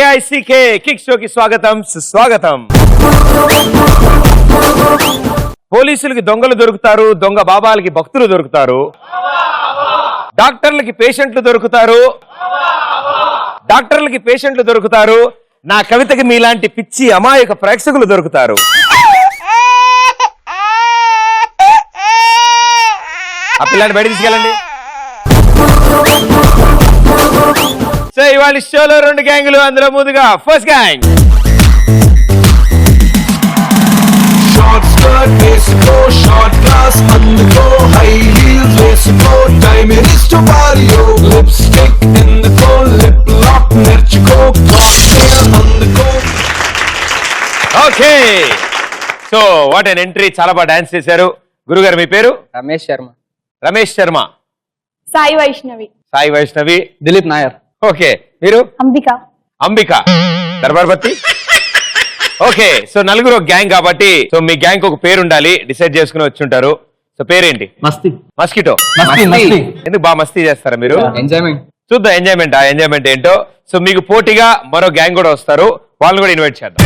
KICK kick షోకి స్వాగతం సుస్వాగతం. పోలీసులకి దొంగలు దొరుకుతారు, దొంగ బాబాలకి భక్తులు దొరుకుతారు, డాక్టర్లకి పేషెంట్లు దొరుకుతారు, నా కవితకి మీలాంటి పిచ్చి అమాయక ప్రేక్షకులు దొరుకుతారు. ఆ పిల్లాన్ని బయట తీసుకెళ్ళండి. సో ఇవాళ షోలో 2 గ్యాంగులు, అందులో ముందుగా ఫస్ట్ గ్యాంగ్. Short skirt, వేసుకో, short glass అందుకో, high heels వేసుకో, time is to Mario, lipstick ఎందుకో, lip lock నేర్చుకో, cocktail అందుకో. Okay, so what an entry, చాలా బాగా డాన్స్ చేశారు. గురుగారు మీ పేరు? రమేష్ శర్మ. సాయి వైష్ణవి. దిలీప్ నాయర్. ఓకే, మీరు? అంబిక దర్బార్బత్తి. ఓకే, సో నలుగురు గ్యాంగ్ కాబట్టి సో మీ గ్యాంగ్ ఒక పేరు ఉండాలి, డిసైడ్ చేసుకుని వచ్చి ఉంటారు. సో పేరేంటి? మస్కిటో. ఎందుకు బాగా మస్తీ చేస్తారా మీరు? ఎంజాయ్మెంట్. చూద్దాం ఎంజాయ్మెంట్ ఏంటో. సో మీకు పోటీగా మరో గ్యాంగ్ కూడా వస్తారు, వాళ్ళని కూడా ఇన్వైట్ చేద్దాం.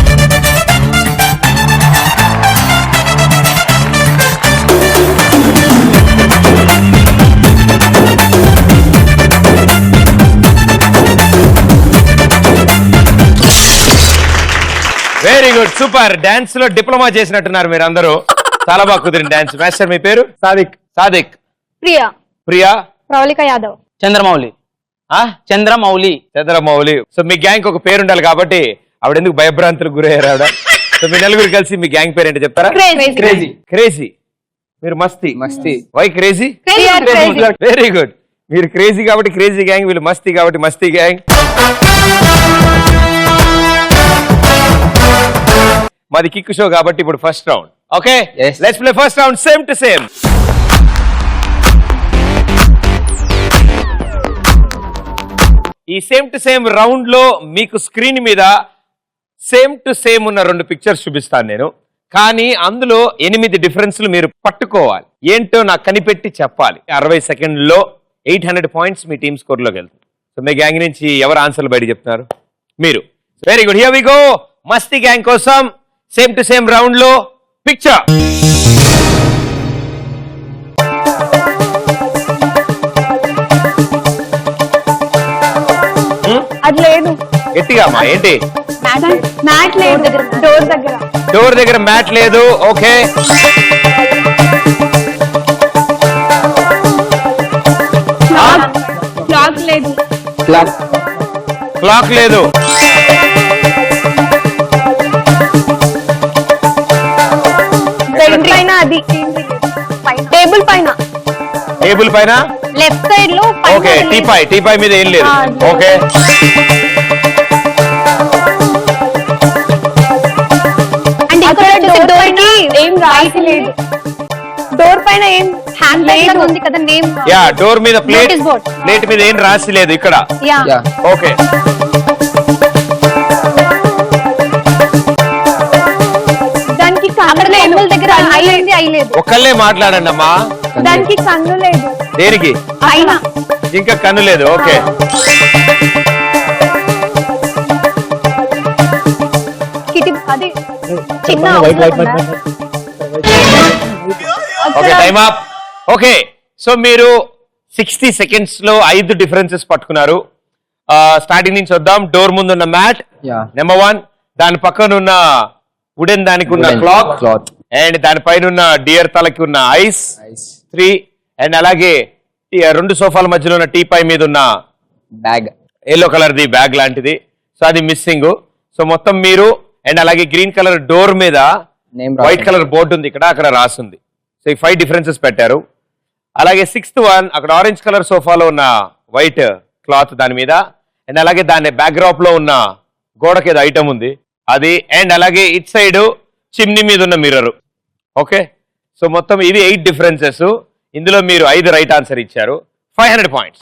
Very good, super. డాన్స్ లో డిప్లొమా చేసినట్టున్నారు మీరు అందరూ, చాలా బాగా కుదిరింది డాన్స్. మాస్టర్ మీ పేరు? సాదిక్. ప్రియా. ప్రవళిక యాదవ్. చంద్రమౌళి. సో మీ గ్యాంగ్ ఒక పేరు ఉండాలి కాబట్టి ఆవిడ ఎందుకు భయభ్రాంతులకు గురయ్యారు ఆవిడ. సో మీ నలుగురు కలిసి మీ గ్యాంగ్ పేరు ఏంటో చెప్తారా? క్రేజీ. మీరు మస్తీ. Why crazy? వెరీ గుడ్, మీరు క్రేజీ కాబట్టి క్రేజీ గ్యాంగ్, వీళ్ళు మస్తీ కాబట్టి మస్తీ గ్యాంగ్. మాది కిక్ షో కాబట్టి ఇప్పుడు first round. Okay, let's play first round same to same. ఈ సేమ్ టు సేమ్ రౌండ్ లో మీకు స్క్రీన్ మీద సేమ్ టు సేమ్ ఉన్న 2 పిక్చర్స్ చూపిస్తాను నేను, కానీ అందులో 8 డిఫరెన్స్లు మీరు పట్టుకోవాలి. ఏంటో నాకు కనిపెట్టి చెప్పాలి. 60 సెకండ్లో 800 పాయింట్స్ మీ టీమ్ స్కోర్ లోకి వెళ్తుంది. సో మీ గ్యాంగ్ నుంచి ఎవరు ఆన్సర్లు బయట చెప్తున్నారు? మీరు. Very good, here we go. మస్తీ గ్యాంగ్ కోసం సేమ్ టు సేమ్ రౌండ్ లో పిక్చర్. అది లేదు. గట్టిగా అమ్మా, ఏంటి? మ్యాట్ లేదు, డోర్ దగ్గర మ్యాట్ లేదు. ఓకే, క్లాక్ లేదు. క్లాక్ లేదు. అది టేబుల్ పైన లెఫ్ట్ సైడ్ లో. ఓకే, టీపై మీద ఏం లేదు. ఓకే, డోర్ పైన ఏం హ్యాండ్ బ్యాగ్ ఉంది కదా, నేమ్. యా, డోర్ మీద ప్లేట్ మీద ఏం రాసి లేదు ఇక్కడ. ఓకే, దానికి దగ్గర ఒక్కళ్ళే మాట్లాడండి అమ్మా. దానికి కన్ను లేదు. దేనికి? ఇంకా కన్ను లేదు. ఓకే, అది చిన్న. Okay, time up. Okay, so మీరు 60 సెకండ్స్ లో 5 డిఫరెన్సెస్ పట్టుకున్నారు. స్టార్టింగ్ నుంచి వద్దాం. డోర్ ముందు ఉన్న మ్యాట్ నెంబర్ 1, దాని పక్కన ఉన్న వుడెన్ దానికి ఉన్న క్లాత్, అండ్ దానిపైన ఉన్న డియర్ తలకి ఉన్న ఐస్ 3, అండ్ అలాగే 2 సోఫాల మధ్యలో ఉన్న టీపై మీద ఉన్న bag, yellow colour the bag లాంటిది. సో అది మిస్సింగ్. సో మొత్తం మీరు, అండ్ అలాగే గ్రీన్ కలర్ డోర్ మీద వైట్ కలర్ బోర్డు ఉంది, ఇక్కడ అక్కడ రాసింది. సో ఈ 5 డిఫరెన్సెస్ పెట్టారు. అలాగే 6th వన్, అక్కడ ఆరెంజ్ కలర్ సోఫాలో ఉన్న వైట్ క్లాత్ దాని మీద, అండ్ అలాగే దాని బ్యాక్డ్రాప్ లో ఉన్న గోడకి ఏదో ఐటమ్ ఉంది అది, అండ్ అలాగే ఇట్ సైడ్ చిమ్నీ మీద ఉన్న మిర్రర్. ఓకే, సో మొత్తం ఇవి 8 డిఫరెన్సెస్. ఇందులో మీరు 5 రైట్ ఆన్సర్ ఇచ్చారు. 500 పాయింట్స్.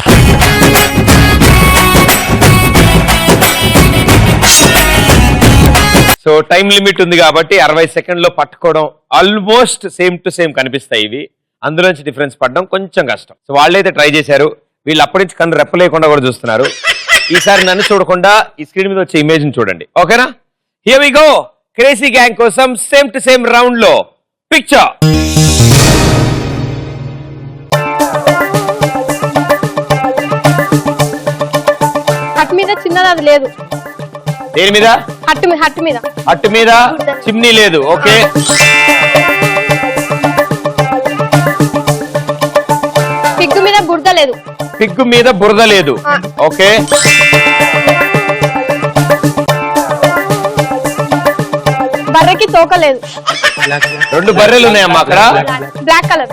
సో టైం లిమిట్ ఉంది కాబట్టి 60 సెకండ్లో పట్టుకోవడం ఆల్మోస్ట్ సేమ్ టు సేమ్ కనిపిస్తాయి ఇవి. అందులోంచి డిఫరెన్స్ పడడం కొంచెం కష్టం. సో వాళ్ళైతే ట్రై చేశారు, వీళ్ళు అప్పటి నుంచి కన్ను రెప్పలేకుండా కూడా చూస్తున్నారు. ఈసారి నన్ను చూడకుండా ఈ స్క్రీన్ మీద వచ్చే ఇమేజ్ ని చూడండి, ఓకేనా? Here we go. Crazy gang కోసం సేమ్ టు సేమ్ రౌండ్ లో పిక్చర్. హట్ మీద చిన్నది అది లేదు. దేని మీద? హట్ మీద అట్టు మీద చిమ్నీ లేదు. ఓకే, పిగ్గు మీద బురద లేదు. పిగ్గు మీద బురద లేదు. ఓకే, బర్రెకి తోక లేదు. 2 బర్రెలు ఉన్నాయమ్మా అక్కడ. Black colour.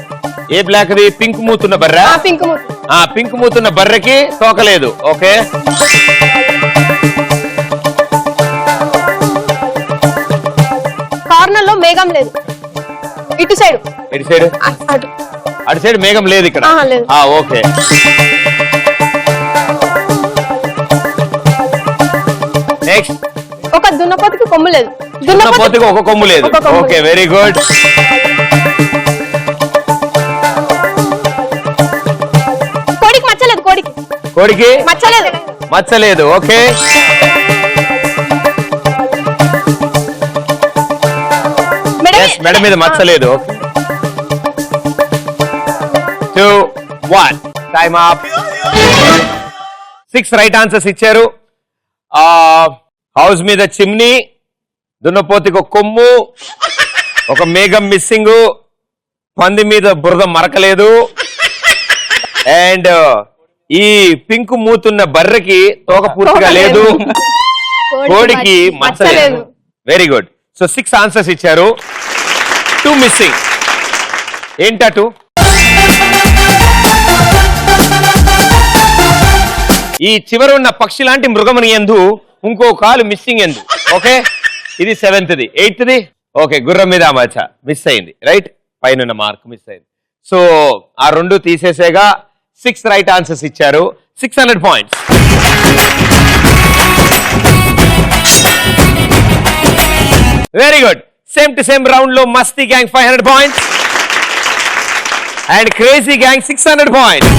ఏ బ్లాక్ అది? పింక్ మూతున్న బర్రె. పింక్ మూత. పింక్ మూతున్న బర్రెకి తోక లేదు. ఓకే, కార్నర్ లో మేఘం లేదు. ఇటు సైడ్. ఇటు సైడ్? అటు అటు సైడ్ మేఘం లేదు ఇక్కడ. లేదు. Okay, next. ఒక దున్నపోతుకి కొమ్ము లేదు. దున్నపోతుకి ఒక కొమ్ము లేదు. Okay, very good. కోడికి మచ్చలేదు. కోడికి మచ్చలేదు. మచ్చలేదు. ఓకే, మెడ మీద మచ్చలేదు. Okay, 2, 1 time up. 6 right answers ఇచ్చారు. హౌస్ మీద చిమ్నీ, దున్నపోతికి ఒక కొమ్ము, ఒక మేఘం మిస్సింగ్, పంది మీద బురద మరకలేదు, అండ్ ఈ పింక్ మూతున్న బర్రెకి తోక పూర్తిగా లేదు, కోడికి మచ్చలేదు. Very good. సో 6 ఆన్సర్స్ ఇచ్చారు, 2 మిస్సింగ్. ఏంటటు? ఈ చివర ఉన్న పక్షి లాంటి మృగముని ఎందు ఇంకో కాలు మిస్సింగ్ ఎందు. ఓకే, ఇది 7th, 8th. ఓకే, గుర్రం మీద మచ్చ మిస్ అయింది. రైట్, పైన మార్క్ మిస్ అయింది. సో ఆ 2 తీసేసేగా 6 రైట్ ఆన్సర్స్ ఇచ్చారు. 600 points. Very good. Same to same round లో మస్తీ gang 500 points and crazy gang 600 points.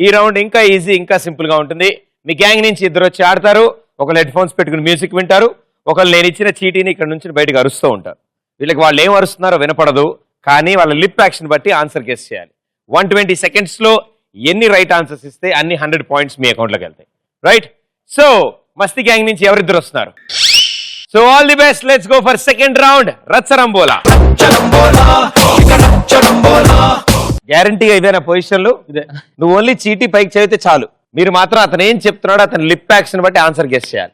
ఈ రౌండ్ ఇంకా ఈజీ, ఇంకా సింపుల్ గా ఉంటుంది. మీ గ్యాంగ్ నుంచి 2 వచ్చి ఆడతారు. ఒకళ్ళు హెడ్ ఫోన్స్ పెట్టుకుని మ్యూజిక్ వింటారు, ఒకళ్ళు నేను ఇచ్చిన చీటీని ఇక్కడ నుంచి బయటకు అరుస్తూ ఉంటారు. వీళ్ళకి వాళ్ళు ఏం అరుస్తున్నారో వినపడదు, కానీ వాళ్ళ లిప్ యాక్షన్ బట్టి ఆన్సర్ గెస్ చేయాలి. 120 seconds లో ఎన్ని రైట్ ఆన్సర్స్ ఇస్తే అన్ని 100 పాయింట్స్ మీ అకౌంట్ లోకి వెళ్తాయి. రైట్, సో మస్తీ గ్యాంగ్ నుంచి ఎవరిద్దరు వస్తున్నారు? So all the best. Let's go for second round. రచ్చరంబోలా. గ్యారంటీగా ఇదేనా పొజిషన్లు? నువ్వు ఓన్లీ చీటీ పైకి చదివితే చాలు. మీరు మాత్రం అతను ఏం చెప్తున్నాడో అతని లిప్ యాక్షన్ బట్టి ఆన్సర్ గెస్ చేయాలి.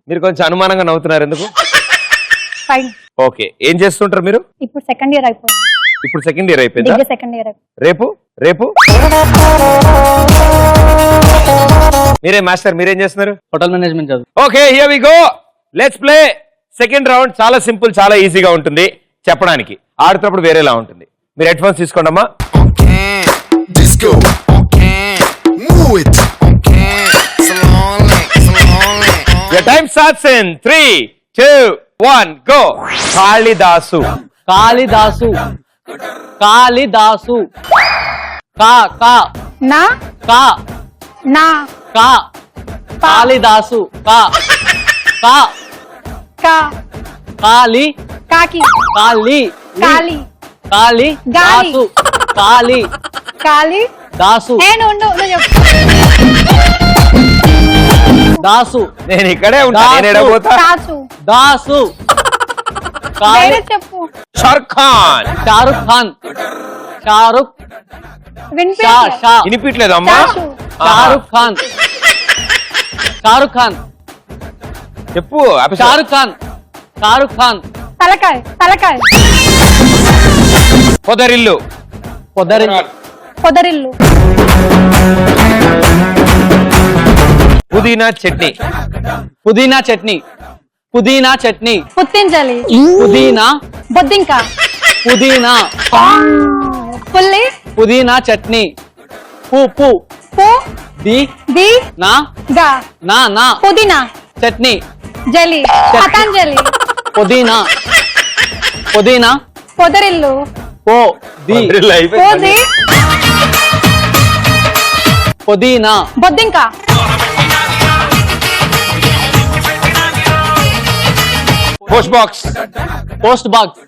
మీరు కొంచెం అనుమానంగా నవ్వుతున్నారు, ఎందుకు? ఓకే, ఏం చేస్తుంటారు మీరు? ఇప్పుడు సెకండ్ ఇయర్ అయిపోయింది. ఇప్పుడు సెకండ్ ఇయర్ అయిపోయింది. సెకండ్ ఇయర్ రేపు మీరే మాస్టర్, మీరేం చేస్తున్నారు? హోటల్ మేనేజ్మెంట్ చదువు. Okay, here we go. Let's play second round. చాలా సింపుల్, చాలా ఈజీగా ఉంటుంది చెప్పడానికి. ఆడుతున్నప్పుడు వేరేలా ఉంటుంది. మీరు హెడ్ ఫోన్స్ తీసుకోండి అమ్మా. Disco, move it, Your time starts in 3, 2, 1, go. Kalidasa. Kalidasa. Kalidasa. కా కా నా కా నా కా కాళిదాసు. కా కా కా కాళి కాకి కాళి కాలి కాళి గాలి. దాసు. కాళి కాలి దాసు. ఉండు నువ్వు చెప్పు. దాసు. నేను ఇక్కడే ఉంటా. నేను ఎడబోతా. దాసు. దాసు. వేరే చెప్పు. షారుఖ్ ఖాన్. షారుఖ్ ఖాన్. షారుఖ్ వినిపించలే. షా వినిపించలేదు అమ్మా. దాసు. షారుఖ్ ఖాన్. షారుఖ్ ఖాన్. చెప్పు. షారుఖ్ ఖాన్. షారుఖ్ ఖాన్. తలకాయ తలకాయ. పొదరిల్లు. పొదరిల్లు. పుదీనా చట్నీ. పుదీనా చట్నీ. పుదీనా చట్నీ. పుత్తించాలి. పుదీనా. బొద్దింక. పుదీనా. పుల్లి. పుదీనా చట్నీ. పు పు పు ది ది నా గా నా నా పుదీనా చట్నీ. జలి. పతంజలి. పుదీనా. పుదీనా పొదరిల్లు పోది పుదీనా బొద్దింక post box post box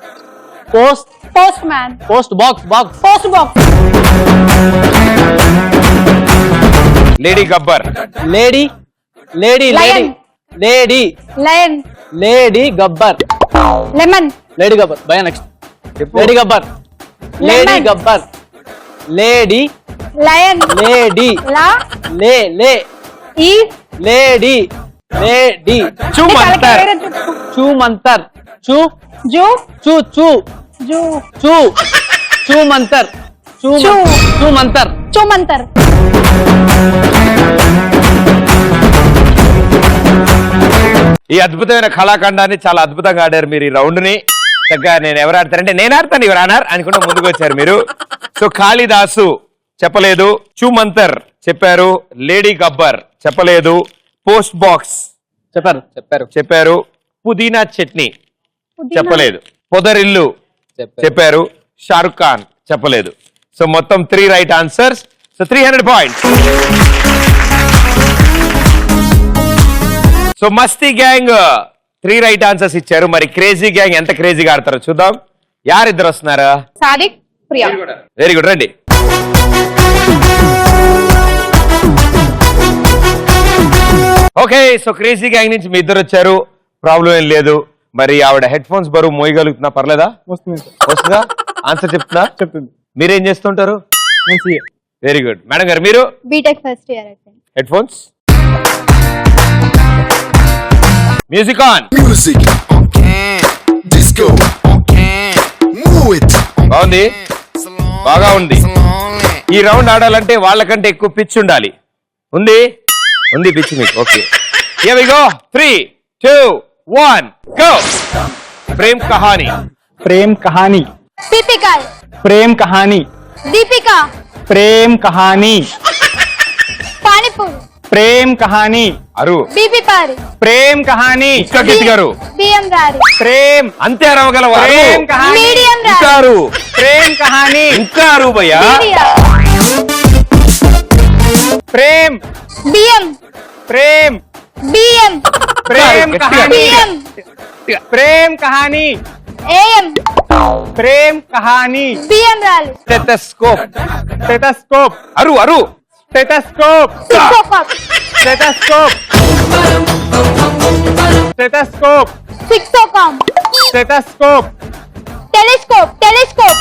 post postman post box box post box lady Gabbar lady lady lady Lion. Lady lion lady Gabbar lemon lady Gabbar భయ నెక్స్ట్ చెప్పు. Lady Gabbar lady Lemon. Gabbar lady lion lady లా లే లే ఈ లేడీ లేడీ చుమంతర్ చూ మంతర్ చూ జూ చూ చూ జూ చూ చూ మంతర్ చూ చూ. చూ మంతర్ చూమంతర్ ఈ అద్భుతమైన కళాఖండాన్ని చాలా అద్భుతంగా ఆడారు మీరు ఈ రౌండ్ ని చక్కగా నేను ఎవరు ఆడతారంటే నేను ఆడతాను ఎవరు ఆడారు అనుకుంటూ ముందుకు వచ్చారు మీరు సో కాళిదాసు చెప్పలేదు చుమంతర్ చెప్పారు లేడీ గబ్బర్ చెప్పలేదు పోస్ట్ బాక్స్ చెప్పారు చెప్పారు చెప్పారు పుదీనా చట్నీ చెప్పలేదు పొదరిల్లు చెప్పారు షారుఖ్ ఖాన్ చెప్పలేదు సో మొత్తం 3 right answers so 300 points so మస్తీ గ్యాంగ్ 3 రైట్ ఆన్సర్స్ ఇచ్చారు మరి క్రేజీ గ్యాంగ్ ఎంత క్రేజీగా ఆడతారో చూద్దాం యారిద్దరు వస్తున్నారా సాదిక్ ప్రియా వెరీ గుడ్ రండి ఓకే సో క్రేజీ గ్యాంగ్ నుంచి మీ ఇద్దరు వచ్చారు ప్రాబ్లం ఏం లేదు మరి ఆవిడ హెడ్ ఫోన్స్ బరువు మోయగలుగుతున్నా పర్లేదా వస్తుందా ఆన్సర్ చెప్తున్నా చెప్తుంది మీరేం చేస్తుంటారు వెరీ గుడ్ మేడం గారు మీరు బీటెక్ ఫస్ట్ ఇయర్ అయితే head phones music on Music on can, disco on can, move it. బాగుంది బాగా ఉంది ఈ రౌండ్ ఆడాలంటే వాళ్ళకంటే ఎక్కువ పిచ్ ఉండాలి ఉంది ఉంది పిచ్ మీకు okay here we go 3 2 1 go Prem Kahani Prem Kahani Deepika प्रेम कहानी దీపిక प्रेम कहानी పానీపూరి प्रेम कहानी అరు బీబీ పారి प्रेम कहानी ఇంకా గట్టిగారు బిఎం రారి प्रेम అంతే అరవగలవారు प्रेम कहानी మీడియం రారి ఇంకారు प्रेम कहानी ఇంకా అరు భయ్యా మీడియా प्रेम బిఎం प्रेम బిఎం प्रेम कहानी బిఎం प्रेम कहानी ఏఎం प्रेम कहानी బిఎం రాలి స్టెథోస్కోప్ स्टेथोस्कोप అరు అరు स्टेथोस्कोप సిక్సోకాప్ स्टेथोस्कोप स्टेथोस्कोप సిక్సోకామ్ stethoscope telescope telescope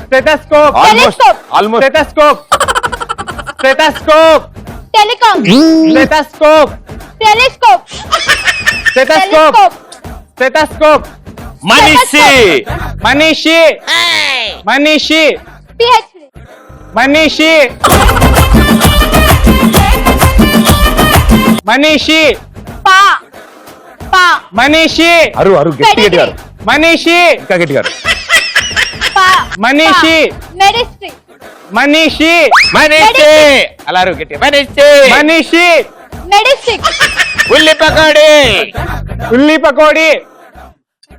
stethoscope almost Telescope. Almost stethoscope stethoscope telecom stethoscope telescope stethoscope stethoscope మనిషి मनीषी मनीषी పిహెచ్డి मनीषी मनीषी పా పా मनीषी అరు అరు గట్టి గట్టిగారు मनीषी ఇంకా గట్టిగారు పా మనీషి. మెడిస్ట్రీ मनीषी మనిషి అలా అరు గట్టి మనిషి मनीषी మెడిస్టిక్ ఉల్లి పకోడీ उल्ली पकौड़ी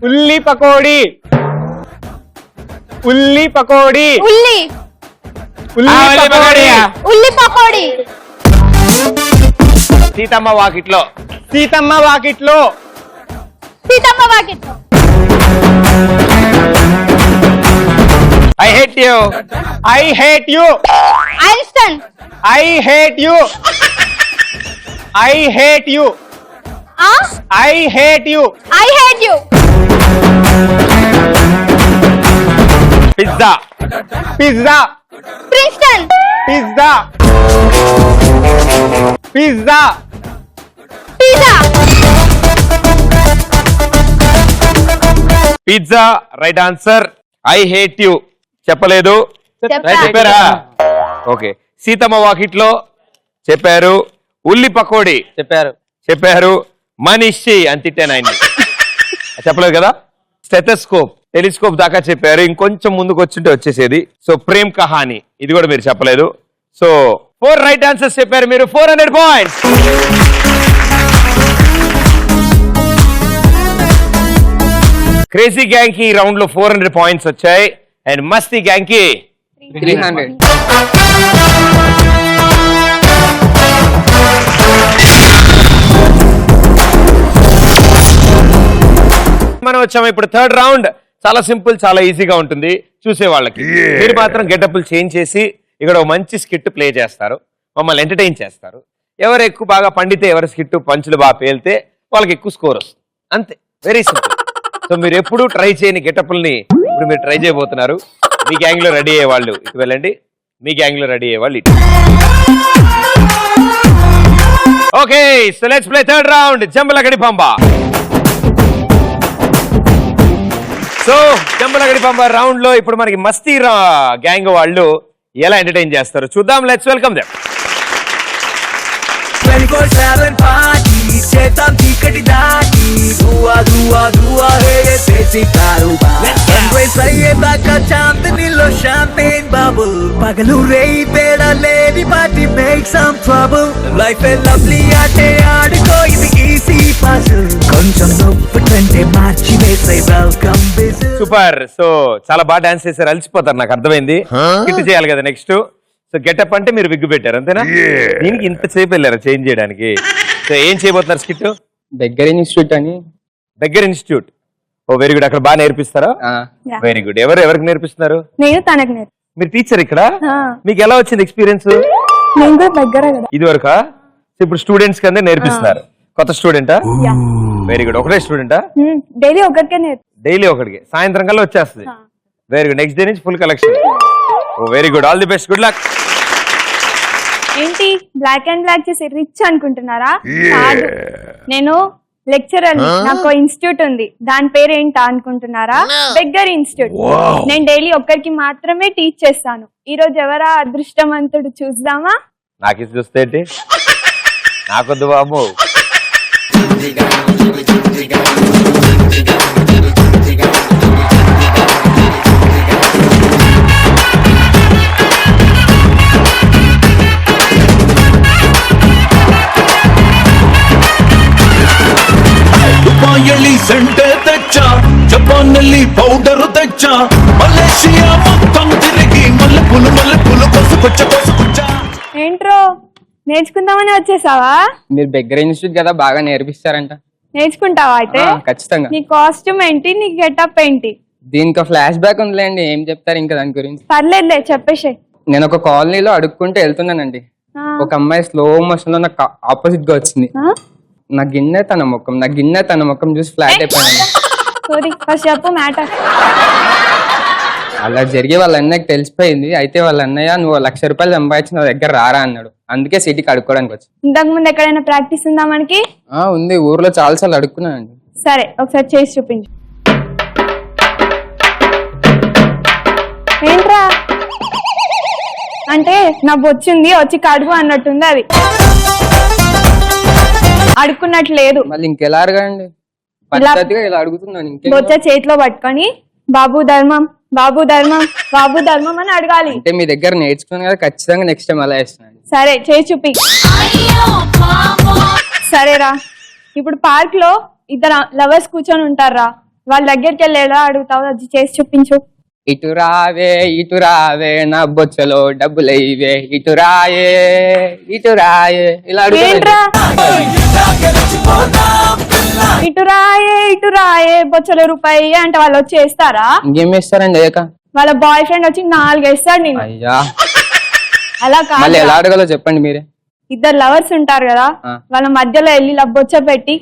उल्ली पकौड़ी उल्ली पकौड़ी ఉల్లి उल्ली उल्ली पकौड़ी पकौड़ी। ఉల్లి పకోడీ సీతమ్మ వాకిట్లో సీతమ్మ వాకిట్లో సీతమ్మ వాకిట్లో I hate you I hate you Einstein I hate you I hate you ఆ I hate you I hate you pizza pizza Princeton pizza pizza pizza pizza right answer I hate you చెప్పలేదు చెప్పా. చెప్పారా okay Seethamma వాకిట్లో చెప్పారు ఉల్లి పకోడీ చెప్పారు మనిషి అని తిట్టాను ఆయన్ని చెప్పలేదు కదా స్టెథోస్కోప్ టెలిస్కోప్ దాకా చెప్పారు ఇంకొంచెం ముందుకు వచ్చింటే వచ్చేసేది సో ప్రేమ్ కహాని ఇది కూడా మీరు చెప్పలేదు సో 4 రైట్ ఆన్సర్స్ చెప్పారు మీరు 400 పాయింట్స్ క్రేజీ గ్యాంగ్ కి ఈ రౌండ్ లో 400 పాయింట్స్ వచ్చాయి అండ్ మస్తీ గ్యాంగ్ కి 300. మనం వచ్చాము ఇప్పుడు థర్డ్ రౌండ్. చాలా సింపుల్, చాలా ఈజీగా ఉంటుంది చూసే వాళ్ళకి. మీరు మాత్రం గెటప్లు చేంజ్ చేసి ఇక్కడ ఒక మంచి స్కిట్ ప్లే చేస్తారు, మమ్మల్ని ఎంటర్టైన్ చేస్తారు. ఎవరు ఎక్కువ బాగా పండితే, ఎవరి స్కిట్ పంచులు బాగా పేలితే వాళ్ళకి ఎక్కువ స్కోర్ వస్తుంది. అంతే, వెరీ సింపుల్. సో మీరు ఎప్పుడు ట్రై చేయని గెటప్లని ఇప్పుడు మీరు ట్రై చేయబోతున్నారు. మీ గ్యాంగ్ లో రెడీ అయ్యే వాళ్ళు ఇటు వెళ్ళండి, మీ గ్యాంగ్ లో రెడీ అయ్యే వాళ్ళు ఇటు. Okay, so let's play third round, జంబలగడి Pamba. So జంబలగడి Pamba round లో ఇప్పుడు మనకి మస్తీ గ్యాంగ్ వాళ్ళు ఎలా ఎంటర్టైన్ చేస్తారు చూద్దాం. Let's welcome them. 24/7 party చేద్దాం చీకటి దాటి దువా దువా దువా హే చేసి కారుబా ఎంబ్రేస్ అయ్యేదాకా చాందనీలో షాంపేన్ బబుల్ పగలు రేయి తేడా లేని party make some trouble life a lovely ఆటే ఆడుకో ఇది ఈజీ పజిల్ కొంచెం నొప్పుంటే మార్చి వేసే వెల్కమ్ సూపర్. సో చాలా బాగా డాన్స్ చేశారు, అలసిపోతారు నాకు అర్థమైంది. హిట్ చేయాలి కదా నెక్స్ట్. సో గెటప్ అంటే మీరు విగ్గు పెట్టారు అంతేనా? దీనికి ఇంతసేపు వెళ్ళారు చేంజ్ చేయడానికి. సో ఏం చేయబోతున్నారు స్కిట్? దగ్గర ఇన్స్టిట్యూట్ అని. దగ్గర ఇన్స్టిట్యూట్. ఓ వెరీ గుడ్. అక్కడ బాగా నేర్పిస్తారా? Yeah. Very good. ఎవరికి నేర్పిస్తున్నారు? నేను తనకు నేర్పు. మీరు టీచర్ ఇక్కడ? మీకు ఎలా వచ్చింది ఎక్స్పీరియన్స్? నేను కూడా దగ్గర కదా. ఇది వరకా? ఇప్పుడు స్టూడెంట్స్ కింద నేర్పిస్తున్నారు. కొత్త స్టూడెంటా? Very good. ఒకటే స్టూడెంటా? డైలీ ఒకరికే నేర్పు. డైలీ ఒకటికి, సాయంత్రం కల్లా వచ్చేస్తుంది. Very good. నెక్స్ట్ డే నుంచి full collection. Oh very good. All the best. Good luck. ఏంటి బ్లాక్ అండ్ బ్లాక్ చేసి రిచ్ అనుకుంటున్నారా? కాదు, నేను లెక్చరర్. నాకు ఇన్స్టిట్యూట్ ఉంది, దాని పేరు ఏంటా అనుకుంటున్నారా? Beggar institute. నేను డైలీ ఒక్కరికి మాత్రమే టీచ్ చేస్తాను. ఈ రోజు ఎవరా అదృష్టవంతుడు చూద్దామా? నాకు ఇది చూస్తే ఏంటి? నాకొద్దు బాబు. ದುಬಾಯಲ್ಲಿ ಸೆಂಟೆ ತೆಚ್ಚ ಜಪಾನಲ್ಲಿ ಪೌಡರ್ ತೆಚ್ಚ ಮಲೇಷಿಯಾ మొత్తం తిరిగి మల్లెపూలు కొసుకొచ్చ ఏంట్రో నేర్చుకుందామని వచ్చేసావా? మీరు దగ్గర ఇన్స్టిట్యూట్ కదా, బాగా నేర్పిస్తారంట. నేర్చుకుంటావా అయితే? ఖచ్చితంగా. నీ కాస్ట్యూమ్ ఏంటి, నీ గెటప్ ఏంటి? దీనికి ఫ్లాష్ బ్యాక్ ఉందిలేండి, ఏం చెప్తారు ఇంకా దాని గురించి? పర్లేదులే చెప్పేసి. నేను ఒక కాలనీలో అడుక్కుంటూ వెళ్తున్నానండి. ఒక అమ్మాయి స్లో మోషన్ లో నాకు ఆపోజిట్ గా వచ్చింది. నా గిన్నె తన ముఖం చూసి ఫ్లాట్ అయిపోయాను. సారీ, ఫస్ట్ చెప్పు మ్యాటర్. అలా జరిగి వాళ్ళ అన్నయ్యకి తెలిసిపోయింది. అయితే వాళ్ళ అన్నయ్య నువ్వు 1,00,000 రూపాయలు సంపాదించి నా దగ్గర రారా అన్నాడు. అందుకే సిటీకి అడుక్కోవడానికి వచ్చి. ఇంతకు ముందు ఎక్కడైనా ప్రాక్టీస్ ఉందా మనకి? ఉంది, ఊర్లో చాలా సార్లు అడుక్కున్నానండి. సరే ఒకసారి చేసి చూపించు. ఏంట్రా అంటే నా బొచ్చింది వచ్చి కడుగు అన్నట్టుంది. అది అడుక్కున్నట్లు లేదు. మళ్ళీ ఇంకెలా అడగండి? పద్ధతిగా ఇలా అడుగుతున్నాను. ఇంకే బొచ్చ చేతిలో పట్టుకొని బాబు ధర్మం బాబు ధర్మం బాబు ధర్మం అని అడగాలి. అంటే మీ దగ్గర నేర్చుకున్నాను కదా, ఖచ్చితంగా నెక్స్ట్ టైం అలా వేస్తున్నాను. సరే చేసి చూపి. సరేరా, ఇప్పుడు పార్క్ లో ఇద్దరు లవర్స్ కూర్చొని ఉంటారా, వాళ్ళ దగ్గరికి వెళ్ళి ఎలా అడుగుతావు? అది చేసి చూపించు. ఇటు రావే నా బొచ్చలో డబ్బులైవే, ఇటు రాయే ఇలా ఏంట్రా అడుగుతాను. ఇటు రాయే బొచ్చల రూపాయి అంటే వాళ్ళు వచ్చి వేస్తారా? ఇంకేం వేస్తారండి? వాళ్ళ బాయ్ ఫ్రెండ్ వచ్చి 4 వేస్తాడు నేను. అయ్యా, అలా మళ్ళీ కాదు. ఎలా అడగాలో చెప్పండి మీరే. ఇద్దరు లవర్స్ ఉంటారు కదా, వాళ్ళ మధ్యలో వెళ్ళి ఇలా బొచ్చ పెట్టి,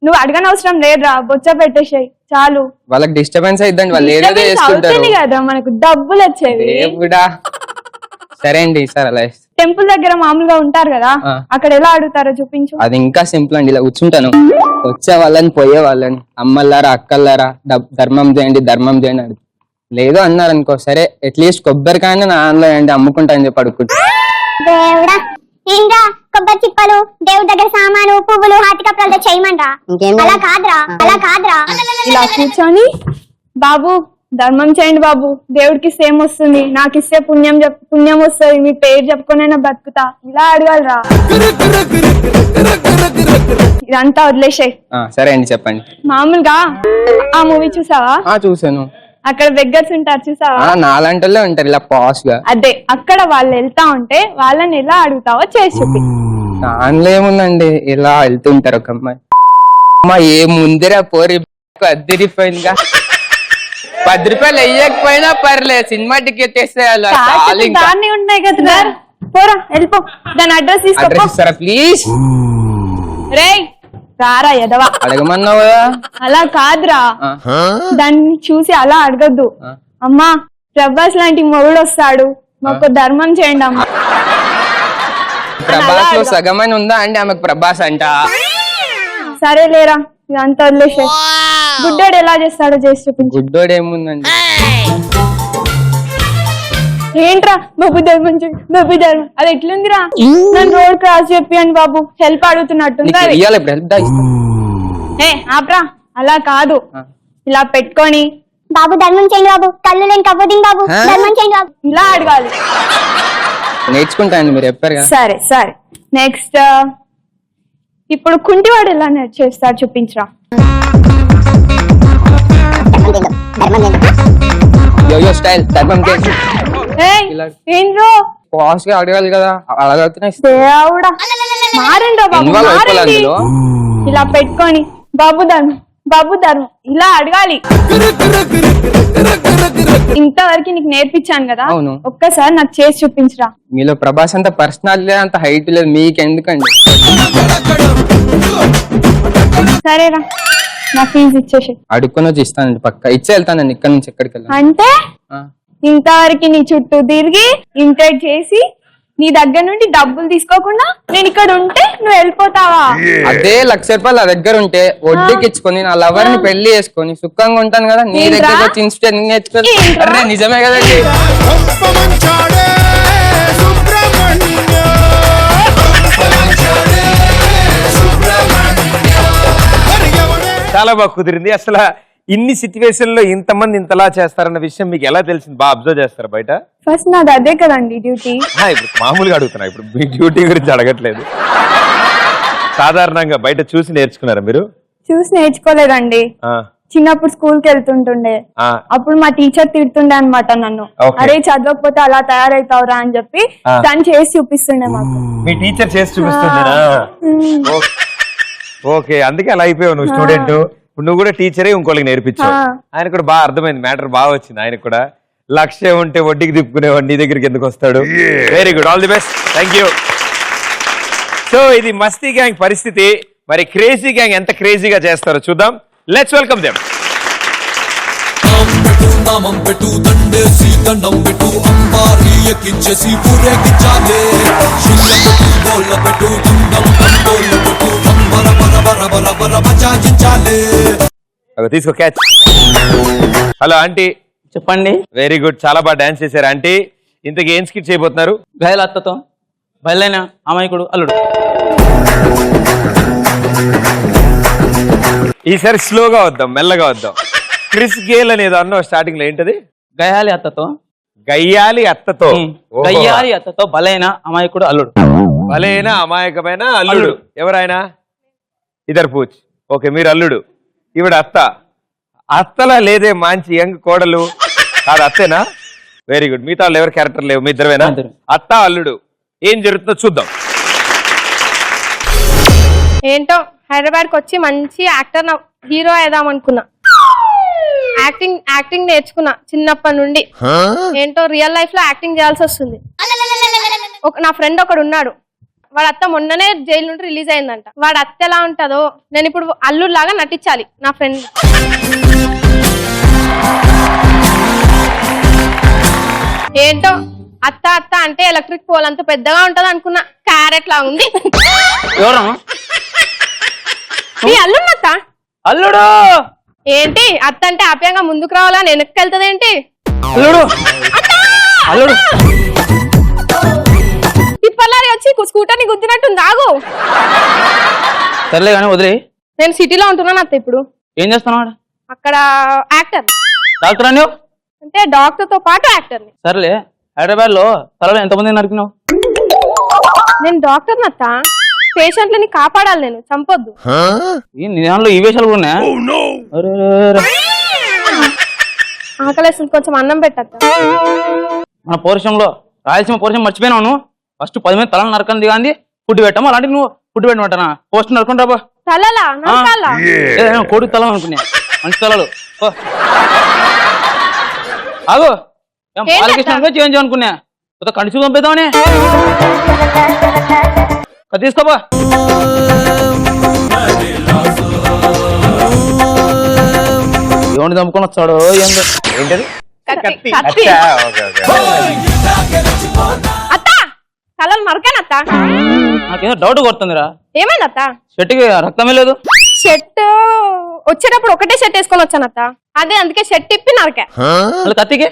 నువ్వు అడగనవసరం లేదురా, బొచ్చ పెట్టేసాయి చాలు. వాళ్ళకి డిస్టర్బెన్స్ అయిద్దండి, వాళ్ళు ఏదో చేసుకుంటారు కదా, మనకు డబ్బులు వచ్చేవి. దేవుడా. సరే అండి, ఈసారి అలా వేస్తా. టెంపుల్ దగ్గర మామూలుగా ఉంటారు కదా, అక్కడ ఎలా అడుగుతారో చూపించు. అది ఇంకా సింపుల్ అండి. ఇలా కూర్చుంటాను, వచ్చే వాళ్ళని పోయే వాళ్ళని అమ్మల్లారా అక్కల్లారా ధర్మం చేయండి అడుగు. లేదు అన్నారు అనుకో, సరే అట్లీస్ట్ కొబ్బరికాయని నా ఆన్లో అండి అమ్ముకుంటా అని చెప్పి అడుగుకుంటా. దేవుడా, ఏంరా కొబ్బరి చిప్పలు, దేవుడి దగ్గర సామాను, పువ్వులు, హాతి కప్పలతో చేయమంటా. అలా కాదురా ఇలా కూర్చొని బాబు ధర్మం చేయండి బాబు, దేవుడికి సేమ్ వస్తుంది, నాకు ఇస్తే పుణ్యం వస్తుంది, మీ పేరు చెప్పుకొనైనా బతుకుతా, ఇలా అడగాలరా. ఇదంతా వదిలేసాయి. సరే అండి చెప్పండి. మామూలుగా ఆ మూవీ చూసావా? చూసాను. అక్కడ బెగ్గర్స్ ఉంటారు చూసావా? నాలాంటి వాళ్ళే ఉంటారు ఇలా పాష్ గా. అదే అక్కడ వాళ్ళు వెళ్తా ఉంటే వాళ్ళని ఎలా అడుగుతావో చేసి చూపి. దానిలో ఏముందండి, ఇలా వెళ్తుంటారు ఒక అమ్మాయి, అమ్మా ఏ ముందర పోరి అద్దరిపోయిందిగా, 10 రూపాయలు వెయ్యకపోయినా పర్లేదు, సినిమా టికెట్ వేస్తే దాన్ని ఉన్నాయి కదా, పోరా వెళ్ళిపో, దాని అడ్రస్ తీసుకో. ఇస్తారా ప్లీజ్? రేయ్ రారా ఎదవా, అడగమన్నావు కదా. అలా కాదురా, దాన్ని చూసి అలా అడగద్దు. అమ్మా ప్రభాస్ లాంటి మొగుడు వస్తాడు, మాకు ధర్మం చేయండి అమ్మా. ప్రభాస్ లో సగమని ఉందా అండి ఆమెకు ప్రభాస్ అంట? సరే లేరా, ఇదంతా వదిలేసే. గుడ్డోడు ఎలా చేస్తాడో చేసి చూపించు. గుడ్డోడు ఏముందండి? ఏంట్రా బాబు ధర్మం చేయి, బాబు ధర్మం, అది ఎట్లుందిరా? నన్ను రోడ్ క్రాస్ చెప్పాను బాబు, హెల్ప్ అడుగుతున్నట్టుందా? ఏ ఆప్రా, అలా కాదు, ఇలా పెట్టుకొని బాబు ధర్మం చేయండి బాబు, కళ్ళు లేని కబోదింగ్ బాబు, ధర్మం చేయండి బాబు, ఇలా అడగాలి. నేర్చుకుంటానండి, మీరు చెప్పారు కదా. సరే సరే, నెక్స్ట్ ఇప్పుడు కుంటివాడు ఎలా చేస్తాడు చూపించరా. యోయో స్టైల్ ధర్మం చేసి ఏంట్రో పాష్ గా అడగాలి కదా, అడగవుతున్నా దేవుడా, మారండి బాబు, మారండి. ఇలా పెట్టుకొని బాబు ధర్మం, బాబు ధర్మం, ఇలా అడగాలి. ఇంతవరకు నీకు నేర్పించాను కదా, ఒక్కసారి నాకు చేసి చూపించరా. మీలో ప్రభాస్ అంత పర్సనాలిటీ లేదు, అంత హైట్ లేదు, మీకెందుకండి? సరేరా, నా ఫీజు ఇచ్చేసి. అడుక్కొని వచ్చి ఇస్తానండి, పక్క ఇచ్చే వెళ్తానండి ఇక్కడ నుంచి ఎక్కడికి వెళ్ళాను. అంటే ఇంతవరకు నీ చుట్టూ తిరిగి ఇంటెడ్ చేసి నీ దగ్గర నుండి డబ్బులు తీసుకోకుండా నేను ఇక్కడ ఉంటే నువ్వు వెళ్ళిపోతావా? అదే 1,00,000 రూపాయలు నా దగ్గర ఉంటే వడ్డీకి ఇచ్చుకొని నా లవర్ ని పెళ్లి చేసుకొని సుఖంగా ఉంటాను కదా. నీ దగ్గర వచ్చి ఇన్స్టెంట్ నేర్చుకోవాలి, నిజమే కదండి. చాలా బాగా కుదిరింది. అసలు ఇన్ని సిచ్యువేషన్ లో ఇంతమంది ఇంతలా చేస్తారన్న విషయం మీకు ఎలా తెలిసింది? బాగా అబ్జర్వ్ చేస్తారు బయట? ఫస్ట్ నాది అదే కదండి డ్యూటీ. ఇప్పుడు మామూలుగా అడుగుతున్నా, ఇప్పుడు మీ డ్యూటీ గురించి అడగట్లేదు. సాధారణంగా బయట చూసి నేర్చుకున్నారా మీరు? చూసి నేర్చుకోలేదండి. చిన్నప్పుడు స్కూల్ కి వెళ్తుంటుండే, అప్పుడు మా టీచర్ తిడుతుండే అనమాట నన్ను, అరే చదవకపోతే అలా తయారైతావురా అని చెప్పి తను చేసి చూపిస్తుండే మాకు. మీ టీచర్ చేసి చూపిస్తుండేనా? ఓకే, అందుకే అలా అయిపోయావు నువ్వు స్టూడెంట్. ఇప్పుడు నువ్వు కూడా టీచరే ఇంకోళ్ళకి నేర్పించావు. ఆయన కూడా బాగా అర్థమైంది, మ్యాటర్ బాగా వచ్చింది. ఆయన కూడా లక్ష్యం ఉంటే వడ్డీకి తిప్పుకునేవాడు, నీ దగ్గరికి ఎందుకు వస్తాడు? Very good, all the best, thank you. So ఇది మస్తీ గ్యాంగ్ పరిస్థితి. మరి క్రేజీ గ్యాంగ్ ఎంత క్రేజీగా చేస్తారో చూద్దాం. Let's welcome them. నామం పెట్టు దండేసి దండం పెట్టు అంబారి ఎక్కించేసి పూరేగించాలే బోళ్ళ పెట్టు దండం దండోళ్ళ పెట్టు బర బర బర బర బర బచాయించాలే. తీసుకో క్యాచ్. హలో ఆంటీ, చెప్పండి. వెరీ గుడ్, చాలా బాగా డాన్స్ చేశారు ఆంటీ. ఇంతకీ ఏం స్కిట్ చేయబోతున్నారు? గయలత్తతో బయలైన అమాయకుడు అల్లుడు. ఈసారి స్లోగా వద్దాం, మెల్లగా వద్దాం. క్రిస్ గేల్ అనేది అన్నావు స్టార్టింగ్ లో, ఏంటది? గయాలి అత్తతో. గయ్యాలి అత్తతో. గయ్యాలి అత్తతో బలైన అమాయకుడు అల్లుడు. బలైన అమాయకమైన అల్లుడు. ఎవరైనా ఇద్దరు పూచ్. ఓకే, మీరు అల్లుడు, ఈవిడ అత్త. అత్తలా లేదే మంచి యంగ్ కోడలు కాదు, అత్తేనా? Very good. మిగతా వాళ్ళు ఎవరు క్యారెక్టర్ లేవు, మీ ఇద్దరువేనా? అత్త అల్లుడు. ఏం జరుగుతుందో చూద్దాం. ఏంటో హైదరాబాద్కి వచ్చి మంచి యాక్టర్ హీరో అయిదాం అనుకున్నా. యాక్టింగ్ నేర్చుకున్నా చిన్నప్పటి నుండి. ఏంటో రియల్ లైఫ్ లో యాక్టింగ్ చేయాల్సి వస్తుంది. నా ఫ్రెండ్ ఒకడు ఉన్నాడు, వాడు అత్త మొన్ననే జైలు నుండి రిలీజ్ అయిందంట. వాడు అత్త ఎలా ఉంటుందో నేను ఇప్పుడు అల్లుడు లాగా నటించాలి నా ఫ్రెండ్. ఏంటో అత్త అత్త అంటే ఎలక్ట్రిక్ పోల్ అంత పెద్దగా ఉంటది అనుకున్నా, క్యారెట్ లా ఉంది. నీ అల్లుడు అత్త. అల్లుడు ఏంటి అత్త అంటే ఆప్యాయంగా ముందుకు రావాలా, వెనక్కి వెళ్తుంది ఏంటి? అల్లుడు అల్లుడు తిప్పలారి వచ్చి స్కూటర్ ని గుద్దినట్టుంది. ఆగు. సర్లే కానీ వదిలే. నేను సిటీలో ఉంటున్నాను అత్త. ఇప్పుడు ఏం చేస్తున్నావు? అక్కడ యాక్టర్. డాక్టర్ అని అంటే డాక్టర్ తో పాటు యాక్టర్ ని. సరేలే, హైదరాబాద్ లో తలలో ఎంతమంది నరికినావు? నేను డాక్టర్ అత్త, పేషెంట్లని కాపాడాలి, నేను చంపొద్దు. ఈ నిజంలో ఈ వేషాలు కూడా ఉన్నాయా? అరే, అరే, అరే. ఆకలేస్తుంది, కొంచెం అన్నం పెట్టత్త. మన పౌరుషంలో రాయలసీమ పౌరుషం మర్చిపోయినావు. ఫస్ట్ 10 మంది తలను నరకండి కానీ ఫుడ్ పెట్టాము, అలాంటి నువ్వు ఫుడ్ పెట్టమంటానా? పోస్ట్ నరకండి రాబా. తలలా నరకాలా? కోడి తల అనుకున్నా, మంచి తలలు. ఆగు, బాలకృష్ణ చేంజ్ అనుకున్నా, కడిచి పంపిద్దామని. తీసుకోబా. ఏమండి చంపుకొని వచ్చాడు ఏందో. ఏంటది? కత్తి. అచ్చా, ఓకే, ఓకే. అత్త తలలు నరకానత్త. నాకేదో డౌట్ కొడుతుందిరా. ఏమైంది అత్త? షర్ట్కి రక్తమే లేదు. షర్ట్ వచ్చేటప్పుడు ఒకటే షర్ట్ వేసుకొని వచ్చానత్త, అదే అందుకే షర్ట్ తిప్పి నరకా. మళ్ళీ కత్తికి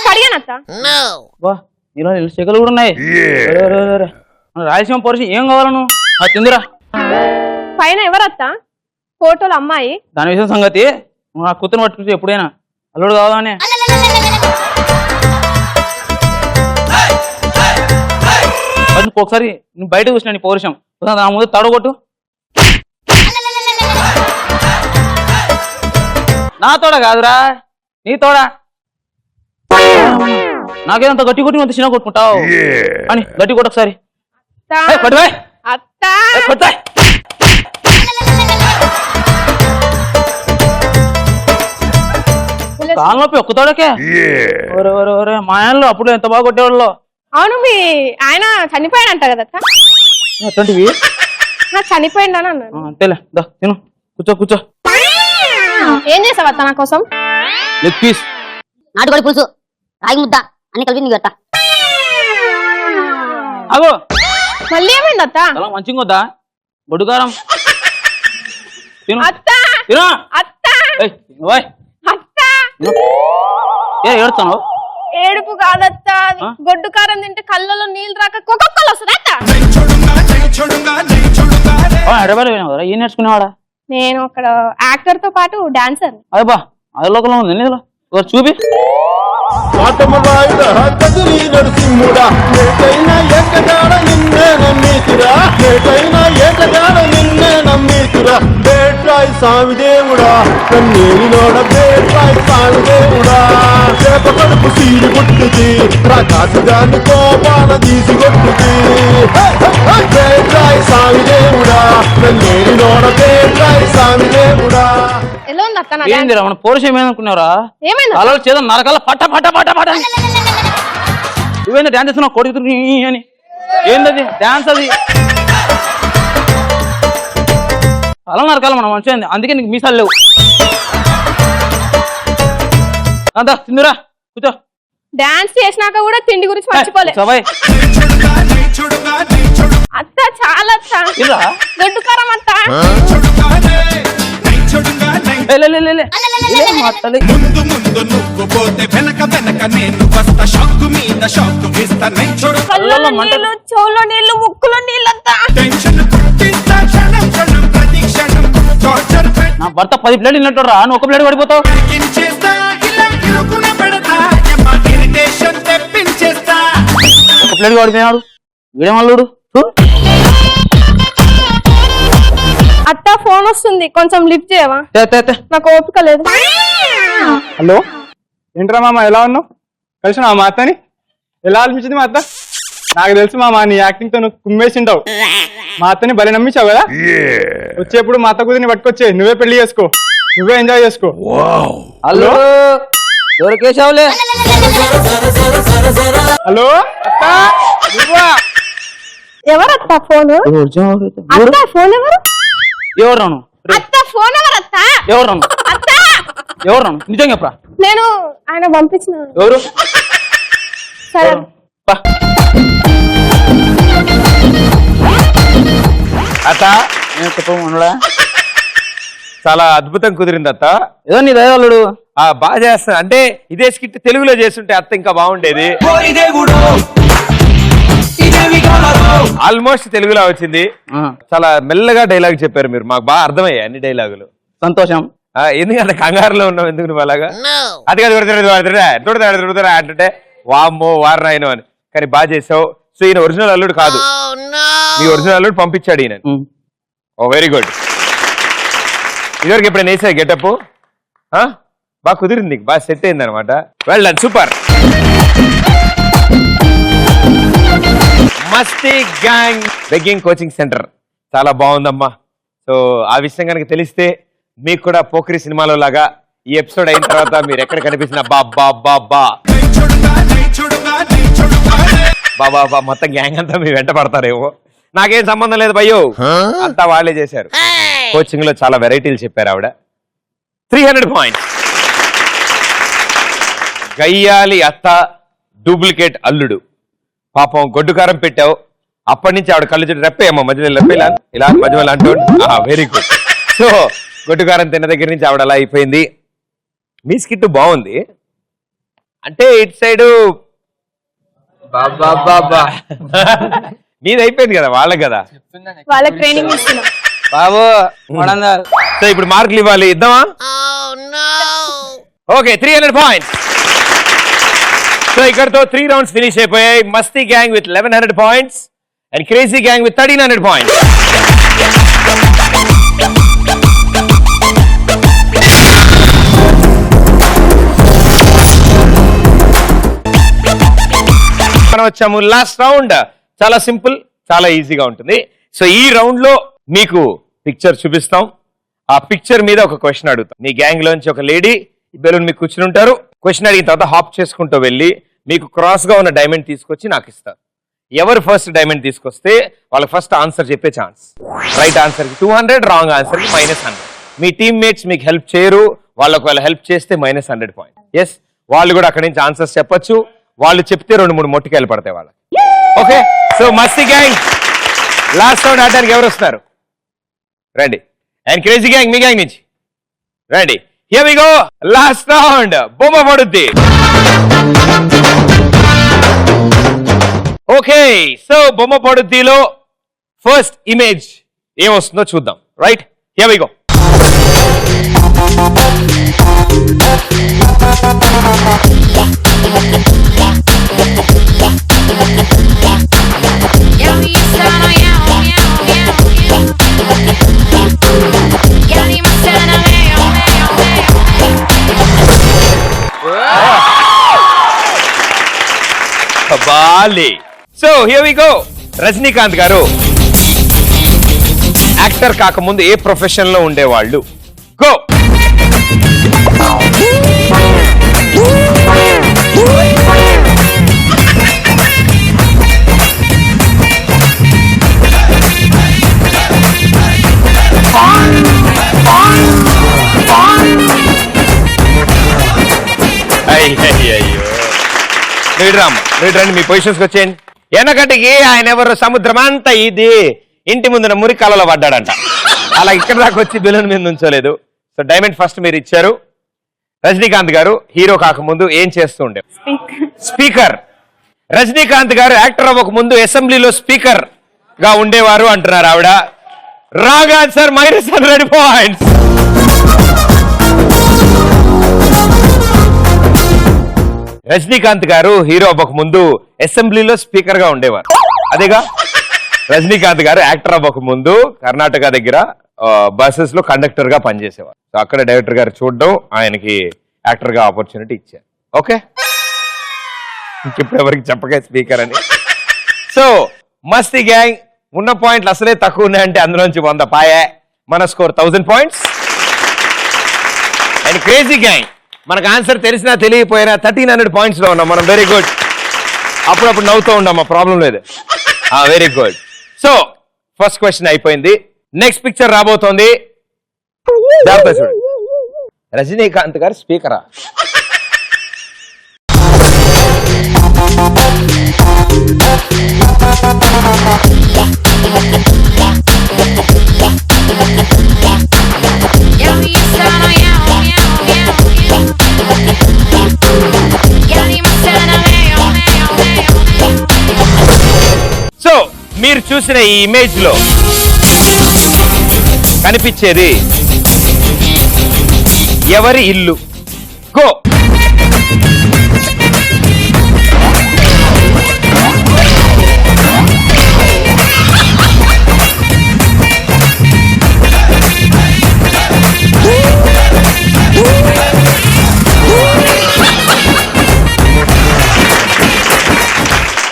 కడిగానత్త. వా, ఇలా చెక్కలు కూడా ఉన్నాయి. అరే, అరే, అరే. మన రాయలసీమ పౌరుషం ఏం కావాలను తిందిరా. పైన ఎవరత్త? ఫోటోలు అమ్మాయి. దాని విషయం సంగతి నా కూతురు పట్టుకుంటే ఎప్పుడైనా అల్లుడు కావాలని. ఒకసారి నువ్వు బయట చూసినా నీ పౌరుషం, నా ముందు తడగొట్టు. నా తోడ కాదురా, నీ తోడ. నాకేదంత గట్టి కొట్టి అంత చిన్న కొట్టుకుంటావు అని గట్టి కొట్టు ఒకసారి. అత్త కాళ్ళనొప్పి ఒక్క తోడకే. మా ఆయనలో అప్పుడు ఎంత బాగా కొట్టేవాళ్ళు. అవును, మీ ఆయన చనిపోయాడంట కదా అత్త? అటువంటివి చనిపోయిందని అన్నాను. అంతేలే, దా తిను, కూర్చో కూర్చో. ఏం చేసావు అత్త నా కోసం? లెగ్ పీస్, నాటుకోడి పులుసు, రాగి ముద్ద అన్ని కలిపి నీకు పెడతా. అగో మళ్ళీ ఏమైంది అత్త? అలా మంచిగా వద్దా? బొడ్డుకారం తిను, అత్త తిను. అత్త ఏయ్, తిను, ఓయ్. అత్త ఏడుస్తాను? ఏడుపు కాదత్త, గొడ్డు కారం తింటే కళ్ళలో నీళ్ళు రాక కొక్కలు వస్తుంది అత్త. హైదరాబాద్ పోయినా ఏం నేర్చుకునేవాడా? నేను అక్కడ యాక్టర్ తో పాటు డాన్సర్. అదే బా, అదే లోకల్లో ఉంది నీలో చూపి. ఆటమరాయుడ కదిలి నరసింహుడా, ఏటైనా ఏకగాడ నిన్నే నమ్మీతురా, ఏటైనా ఏకగాడ నిన్నే నమ్మీతురా. బేట్రాయి స్వామి దేవుడా, కన్నీరినోడ బేట్రాయి స్వామి దేవుడా. చేప కడుపు సీరి కొట్టుది, ప్రకాశదాన్ని కోపాన తీసి కొట్టుది. బేట్రాయి స్వామి దేవుడా, కన్నీరినోడ బేట్రాయి స్వామి దేవుడా. ఎలా ఉంది అత్త? ఏందిరా మన పౌరుషం ఏమనుకున్నారా? ఏమైంది? అలా చేద్దాం నరకాల పట్ట పట్ట పట్ట పట్ట. నువ్వేందా డాన్స్ చేస్తున్నావు కొడుకు అని? ఏంటది డాన్స్? అది అలా నరకాల మనం మంచిగా, అందుకే నీకు మీసాలు లేవు. అంతా తిందురా, కూర్చో. డాన్స్ చేసినాక కూడా తిండి గురించి మర్చిపోలే అత్త. చాలా గొడ్డు కారం అత్త. ముందు ముందు నువ్వు పోతే వెనక వెనక నేను వస్తా, షాక్ మీద షాక్ ఇస్తా. కళ్ళలో నీళ్ళు, చెవులో నీళ్ళు, ముక్కులో నీళ్ళంతా. టెన్షన్ పుట్టిస్తా క్షణం క్షణం ప్రతి క్షణం. టార్చర్ నా భర్త 10 ప్లేట్లు తిన్నట్టు రా, నువ్వు 1 ప్లేట్ పడిపోతావు. పెట్టించేస్తా, ఇలా ఇరుకున పెడతా, ఇరిటేషన్ తెప్పించేస్తా. 1 ప్లేట్ పడిపోయినాడు వీడేమల్లుడు. అత్త ఫోన్ వస్తుంది, కొంచెం లిఫ్ట్ చేయవా? నాకు ఓపిక లేదు. హలో, ఏంట్రా మామ, ఎలా ఉన్నావు? కలిసిన మా అత్తని? ఎలా అనిపించింది మా అత్త? నాకు తెలుసు మామ, నీ యాక్టింగ్ తో నువ్వు కుమ్మేసింటావు. మా అత్తని భలే నమ్మించావు కదా. వచ్చేప్పుడు మా అత్త కూతురిని పట్టుకొచ్చే, నువ్వే పెళ్లి చేసుకో, నువ్వే ఎంజాయ్ చేసుకో. హలో, దొరికేసావులే. హలో అత్త, నువ్వా? ఎవరత్త ఫోన్? అత్త ఫోన్ ఎవరు? ఎవరు రాను? అత్త ఫోన్ ఎవరత్త? ఎవరు రాను? అత్త ఎవరు రాను? నిజంగా చెప్పరా? నేను ఆయన పంపించిన. ఎవరు? సరే అత్త చెప్పకుండా చాలా అద్భుతం కుదిరింది అత్త. ఏదో నీ దయవాళ్ళుడు బాగా చేస్తా. అంటే ఇదే స్కిట్ తెలుగులో చేస్తుంటే అత్త ఇంకా బాగుండేది. ఆల్మోస్ట్ తెలుగులో వచ్చింది. చాలా మెల్లగా డైలాగ్ చెప్పారు మీరు, మాకు బాగా అర్థమయ్యాయి అన్ని డైలాగులు. సంతోషం. ఎందుకంటే కంగారులో ఉన్నావు ఎందుకు నువ్వు అలాగా? అది కాదు అంటే వామ్మో వారనాయను అని, కానీ బాగా చేసావు. సో ఈయన ఒరిజినల్ అల్లుడు కాదు, మీ ఒరిజినల్ అల్లుడు పంపించాడు ఈయన. ఓ వెరీ గుడ్. ఇదివరకు ఎప్పుడైనా వేసావు గెటప్? బాగా కుదిరింది నీకు, బాగా సెట్ అయింది అనమాట. Well done, super. మస్తీ గ్యాంగ్ బెగ్గింగ్ కోచింగ్ సెంటర్ చాలా బాగుందమ్మా. సో ఆ విషయం కనుక తెలిస్తే మీకు కూడా పోక్రి సినిమాలో లాగా ఈ ఎపిసోడ్ అయిన తర్వాత మీరు ఎక్కడ కనిపించిన బాబా మొత్తం గ్యాంగ్ అంతా మీ వెంట పడతారేమో. నాకేం సంబంధం లేదు భయ్యో, అంతా వాళ్ళే చేశారు. కోచింగ్ లో చాలా వెరైటీలు చెప్పారు ఆవిడ. 300 పాయింట్స్. గయ్యాలి అత్త డూప్లికేట్ అల్లుడు. పాపం గొడ్డుకారం పెట్టావు, అప్పటి నుంచి ఆవిడ కళ్ళు చుట్టూ రెప్పేయమ్మ మధ్యలో రెప్పేలా ఇలా మధ్యలో అంటూ. Very good. సో గొడ్డుకారం తిన్న దగ్గర నుంచి ఆవిడ అలా అయిపోయింది. మీ స్కిట్ బాగుంది, అంటే ఇటు సైడు మీది అయిపోయింది కదా, వాళ్ళకి కదా, వాళ్ళకి ట్రైనింగ్ ఇస్తున్నాం బాబు. సో ఇప్పుడు మార్కులు ఇవ్వాలి, ఇద్దామా? Okay, 300 points. సో ఇక్కడతో 3 రౌండ్స్ ఫినిష్ అయిపోయాయి. మస్తీ gang with 1100 points and crazy gang with 1300 points. మనం వచ్చాము లాస్ట్ రౌండ్. చాలా సింపుల్, చాలా ఈజీగా ఉంటుంది. సో ఈ రౌండ్ లో మీకు పిక్చర్ చూపిస్తాం, ఆ పిక్చర్ మీద ఒక క్వశ్చన్ అడుగుతాం. మీ గ్యాంగ్ లోంచి ఒక లేడీ బెలూన్ మీకు కూర్చుని ఉంటారు. క్వశ్చన్ అడిగిన తర్వాత హాప్ చేసుకుంటూ వెళ్ళి మీకు క్రాస్ గా ఉన్న డైమండ్ తీసుకొచ్చి నాకు ఇస్తారు. ఎవరు ఫస్ట్ డైమండ్ తీసుకొస్తే వాళ్ళకి ఫస్ట్ ఆన్సర్ చెప్పే ఛాన్స్. రైట్ ఆన్సర్ కి 200, రాంగ్ ఆన్సర్ కి -100. మీ టీమ్ మేట్స్ మీకు హెల్ప్ చేయరు, వాళ్ళకి వాళ్ళు హెల్ప్ చేస్తే -100 పాయింట్. ఎస్, వాళ్ళు కూడా అక్కడి నుంచి ఆన్సర్స్ చెప్పొచ్చు. వాళ్ళు చెప్తే 2-3 మొట్టికాయలు పడతాయి వాళ్ళకి. ఓకే, సో మస్తీ గ్యాంగ్ లాస్ట్ రౌండ్ ఆడడానికి ఎవరు వస్తారు? రండి. అండ్ క్రేజీ గ్యాంగ్ మీ గ్యాంగ్ నుంచి రండి. Here we go, last round బొమ్మ పడుద్ది. ఓకే, సో బొమ్మ పడుద్దిలో ఫస్ట్ ఇమేజ్ ఏమొస్తుందో చూద్దాం. Right, here we go. బాలే. So here we go. Rajinikanth గారు యాక్టర్ కాకముందు ఏ ప్రొఫెషన్ లో ఉండేవాళ్ళు? గో. అయ్యో, రండి, మీ పొజిషన్స్కి వచ్చేయండి. వెనకటికి ఆయన ఎవరు సముద్రం అంతా ఇది ఇంటి ముందున మురికాలలో పడ్డాడంట, అలా ఇక్కడ దాకా వచ్చి బెలూన్ మీద ఉంచోలేదు. సో డైమండ్ ఫస్ట్ మీరు ఇచ్చారు. రజనీకాంత్ గారు హీరో కాకముందు ఏం చేస్తూ ఉండే? స్పీకర్. రజనీకాంత్ గారు యాక్టర్ అవ్వక ముందు అసెంబ్లీలో స్పీకర్ గా ఉండేవారు అంటున్నారు ఆవిడ. Wrong answer, -100 points. రజనీకాంత్ గారు హీరో అవ్వక ముందు అసెంబ్లీలో స్పీకర్ గా ఉండేవారు, అదేగా. రజనీకాంత్ గారు యాక్టర్ అవ్వక ముందు కర్ణాటక దగ్గర బస్సెస్ లో కండక్టర్ గా పనిచేసేవారు. సో అక్కడ డైరెక్టర్ గారు చూడడం, ఆయనకి యాక్టర్ గా ఆపర్చునిటీ ఇచ్చారు. ఓకే, ఇంకెప్పుడు ఎవరికి చెప్పగా స్పీకర్ అని. సో మస్తీ గ్యాంగ్ ఉన్న పాయింట్లు అసలే తక్కువ ఉన్నాయంటే అందులోంచి 100 పాయే. మన score 1000 points. And crazy gang మనకు ఆన్సర్ తెలిసినా తెలియపోయినా 1300 పాయింట్స్ లో ఉన్నాం మనం. Very good. అప్పుడప్పుడు నవ్వుతూ ఉన్నాం, మా ప్రాబ్లం లేదు. Very good. So first question అయిపోయింది. నెక్స్ట్ పిక్చర్ రాబోతోంది, జాగ్రత్త చూడండి. రజనీకాంత్ గారు స్పీకరా? సో మీరు చూసిన ఈ ఇమేజ్ లో కనిపించేది ఎవరి ఇల్లు? గో.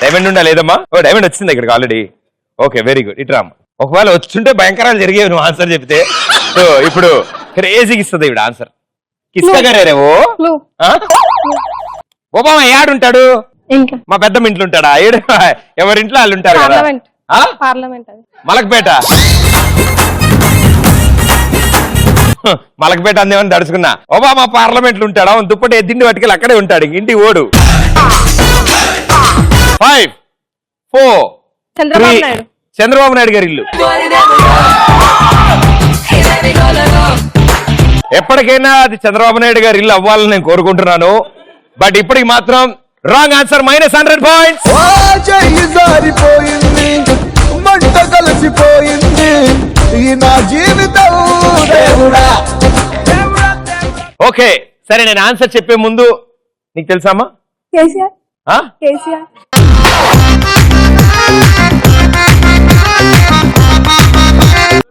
డైమండ్ ఉండా లేదమ్మా? ఓ డైమండ్ వచ్చింది ఇక్కడికి ఆల్రెడీ. Okay, very good. ఇటు రామ్మా. ఒకవేళ వచ్చుంటే భయంకరాలు జరిగేవి నువ్వు ఆన్సర్ చెప్తే. సో ఇప్పుడు క్రేజీకి ఇస్తుంది ఇప్పుడు ఆన్సర్. కిస్కగారేవో ఒబామా ఏడుంటాడు? ఇంకా మా పెద్దమ్మ ఇంట్లో ఉంటాడా? ఎవరింట్లో వాళ్ళు ఉంటారు కదా. పార్లమెంట్. పార్లమెంట్ అది మలక్పేట. మలక్పేట అందేమని తడుచుకున్నా. ఒబామా పార్లమెంట్ లో ఉంటాడా? దుప్పటి ఎద్దిండి పట్టుకెళ్ళి అక్కడే ఉంటాడు, ఇంటికి ఓడు. 5 4 చంద్రబాబు నాయుడు. చంద్రబాబు నాయుడు గారి ఇల్లు. ఎప్పటికైనా అది చంద్రబాబు నాయుడు గారి ఇల్లు అవ్వాలని నేను కోరుకుంటున్నాను. బట్ ఇప్పటికి మాత్రం రాంగ్ ఆన్సర్, -100 పాయింట్స్. జారిపోయింది, మంట కలిసిపోయింది ఈ నా జీవితం. ఓకే సరే, నేను ఆన్సర్ చెప్పే ముందు నీకు తెలుసామా? కేసీఆర్. ఆ? కేసీఆర్.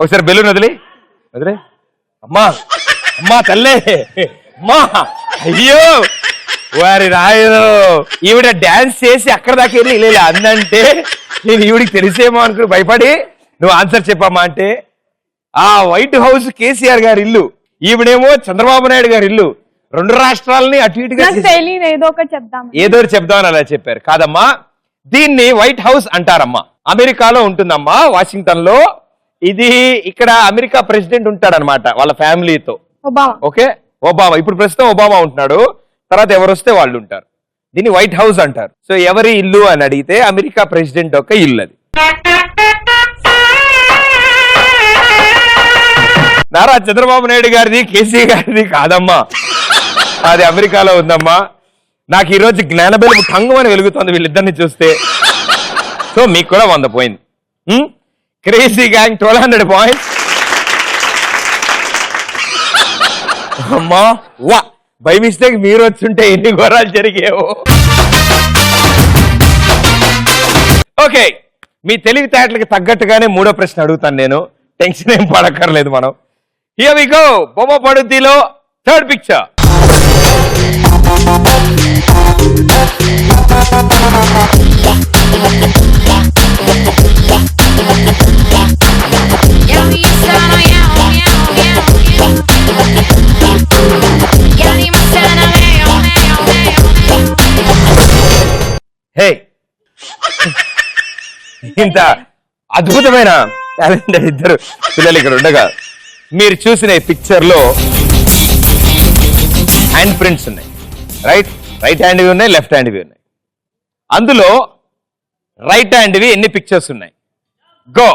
ఒకసారి బెలూన్ వదిలే. అమ్మా అమ్మా తల్లే, అమ్మా అయ్యో వారి రాయదు. ఈవిడ డాన్స్ చేసి అక్కడ దాకా వెళ్ళి ఇలా అందంటే నేను ఈవిడికి తెలిసేమో అనుకుని భయపడి నువ్వు ఆన్సర్ చెప్పమ్మా అంటే, ఆ వైట్ హౌస్ కేసీఆర్ గారి ఇల్లు, ఈవిడేమో చంద్రబాబు నాయుడు గారి ఇల్లు. 2 రాష్ట్రాలని అటు ఇటుగా తెలియదు, ఏదో ఒకటి చెప్దాం. ఏదో చెప్దామని అలా చెప్పారు. కాదమ్మా, దీన్ని వైట్ హౌస్ అంటారమ్మా. అమెరికాలో ఉంటుందమ్మా, వాషింగ్టన్ లో. ఇది ఇక్కడ అమెరికా ప్రెసిడెంట్ ఉంటాడనమాట వాళ్ళ ఫ్యామిలీతో. ఒబామా. Okay, Obama. ఇప్పుడు ప్రస్తుతం ఒబామా ఉంటున్నాడు, తర్వాత ఎవరు వస్తే వాళ్ళు ఉంటారు. దీన్ని వైట్ హౌస్ అంటారు. సో ఎవరి ఇల్లు అని అడిగితే అమెరికా ప్రెసిడెంట్ యొక్క ఇల్లు అది. నారా చంద్రబాబు నాయుడు గారిది, కేసీ గారిది కాదమ్మా, అది అమెరికాలో ఉందమ్మా. నాకు ఈరోజు జ్ఞానబెలుగు టంగు అని వెలుగుతుంది వీళ్ళిద్దరిని చూస్తే. సో మీకు కూడా 100 పోయింది. Crazy gang 1200 points. అమ్మా వా, బై మిస్టేక్ మీరు వచ్చుంటే ఎన్ని ఘోరాలు జరిగేవో. ఓకే, మీ తెలివితేటలకి తగ్గట్టుగానే 3వ ప్రశ్న అడుగుతాను నేను. టెన్షన్ ఏం పడక్కర్లేదు మనం. Here we go. బొమ్మ పడుద్దిలో 3rd పిక్చర్. హే, ఇంత అద్భుతమైన టాలెంటెడ్ ఇద్దరు పిల్లలు ఇక్కడ ఉండగా మీరు చూసిన ఈ పిక్చర్ లో హ్యాండ్ ప్రింట్స్ ఉన్నాయి. రైట్ హ్యాండ్వి ఉన్నాయి, లెఫ్ట్ హ్యాండ్వి ఉన్నాయి. అందులో రైట్ హ్యాండ్వి ఎన్ని పిక్చర్స్ ఉన్నాయి? గో.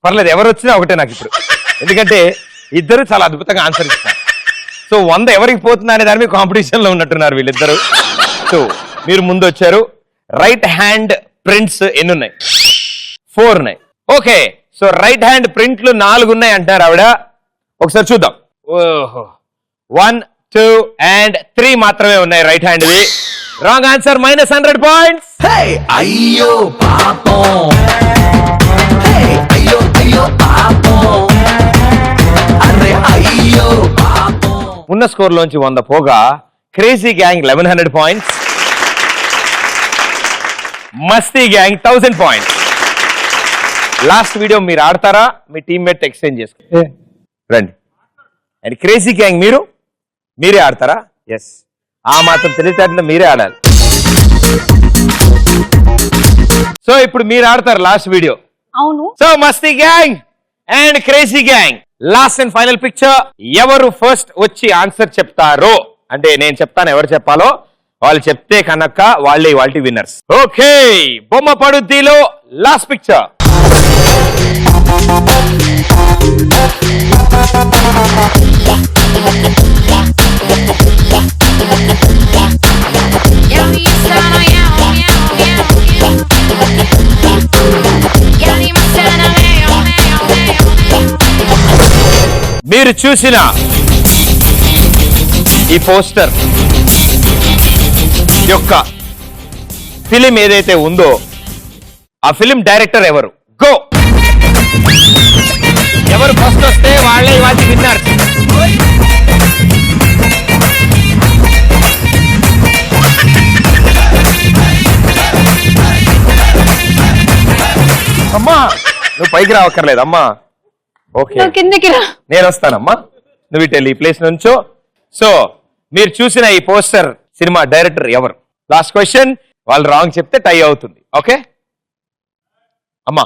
పర్లేదు, ఎవరు వచ్చినా ఒకటే నాకు ఇప్పుడు, ఎందుకంటే ఇద్దరు చాలా అద్భుతంగా ఆన్సర్ ఇస్తున్నారు. సో 100 ఎవరికి పోతుందా అనే దాని మీద కాంపిటీషన్ లో ఉన్నట్టున్నారు వీళ్ళిద్దరు. సో మీరు ముందు వచ్చారు. రైట్ హ్యాండ్ ప్రింట్స్ ఎన్ని ఉన్నాయి? 4 ఉన్నాయి. ఓకే, సో రైట్ హ్యాండ్ ప్రింట్లు 4 ఉన్నాయి అంటారు ఆవిడ. ఒకసారి చూద్దాం. ఓహో, 1 2 and 3 మాత్రమే ఉన్నాయి రైట్ హ్యాండ్వి. Wrong answer, -100 points. అయ్యో పాపం, అయ్యో అయ్యో పాపం, అరే అయ్యో పాపం. ఉన్న స్కోర్ లోంచి 100 పోగా క్రేజీ గ్యాంగ్ 1100 పాయింట్స్, మస్తీ గ్యాంగ్ 1000 పాయింట్స్. లాస్ట్ వీడియో మీరు ఆడతారా? మీ టీమ్మేట్ ఎక్స్చేంజ్ చేసుకో రండి. అండ్ క్రేజీ గ్యాంగ్ మీరే ఆడతారా? ఎస్, ఆ మాత్రం తెలివితేటలు మీరే ఆడాలి. సో ఇప్పుడు మీరు ఆడతారు లాస్ట్ వీడియో. అవును. సో మస్తీ gang and crazy gang, last and final picture. ఎవరు ఫస్ట్ వచ్చి ఆన్సర్ చెప్తారో, అంటే నేను చెప్తాను ఎవరు చెప్పాలో, వాళ్ళు చెప్తే కనుక వాళ్ళే వాళ్ళ విన్నర్స్. ఓకే, బొమ్మ పడుద్దిలో లాస్ట్ పిక్చర్. Yeah, we మీరు చూసిన ఈ పోస్టర్ యొక్క ఫిలిం ఏదైతే ఉందో ఆ ఫిలిం డైరెక్టర్ ఎవరు? గో. ఎవరు ఫస్ట్ వస్తే వాళ్ళే ఇవాళ విన్నారు. అమ్మా నువ్వు పైకి రావక్కర్లేదు అమ్మా. ఓకే కిందకి రా. నేను వస్తానమ్మా, నువ్వు ఇటు వెళ్ళి ఈ ప్లేస్ నుంచో. సో మీరు చూసిన ఈ పోస్టర్ సినిమా డైరెక్టర్ ఎవరు? Last question. వాళ్ళు రాంగ్ చెప్తే టై అవుతుంది. ఓకే అమ్మా.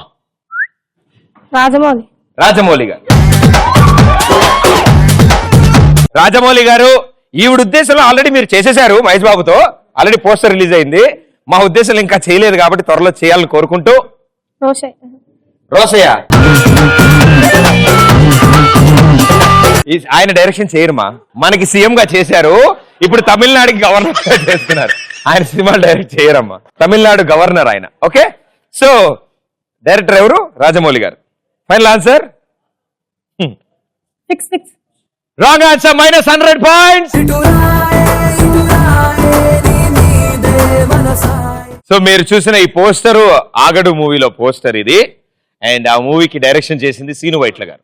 రాజమౌళి. రాజమౌళి గారు. రాజమౌళి గారు ఈవిడ ఉద్దేశంలో ఆల్రెడీ మీరు చేసేశారు మహేష్ బాబుతో. ఆల్రెడీ పోస్టర్ రిలీజ్ అయింది. మా ఉద్దేశంలో ఇంకా చేయలేదు కాబట్టి త్వరలో చేయాలని కోరుకుంటూ. రోసయ్య ఆయన డైరెక్షన్ చేయరుమా, మనకి సీఎం గా చేశారు, ఇప్పుడు తమిళనాడుకి గవర్నర్ చేస్తున్నారు. ఆయన సినిమాలు డైరెక్ట్ చేయరమ్మా, తమిళనాడు గవర్నర్ ఆయన. ఓకే సో డైరెక్టర్ ఎవరు? రాజమౌళి గారు. Final answer wrong answer. -100 points. So మీరు చూసిన ఈ పోస్టర్ ఆగడు మూవీలో పోస్టర్ ఇది. అండ్ ఆ మూవీకి డైరెక్షన్ చేసింది సీను వైట్ల గారు.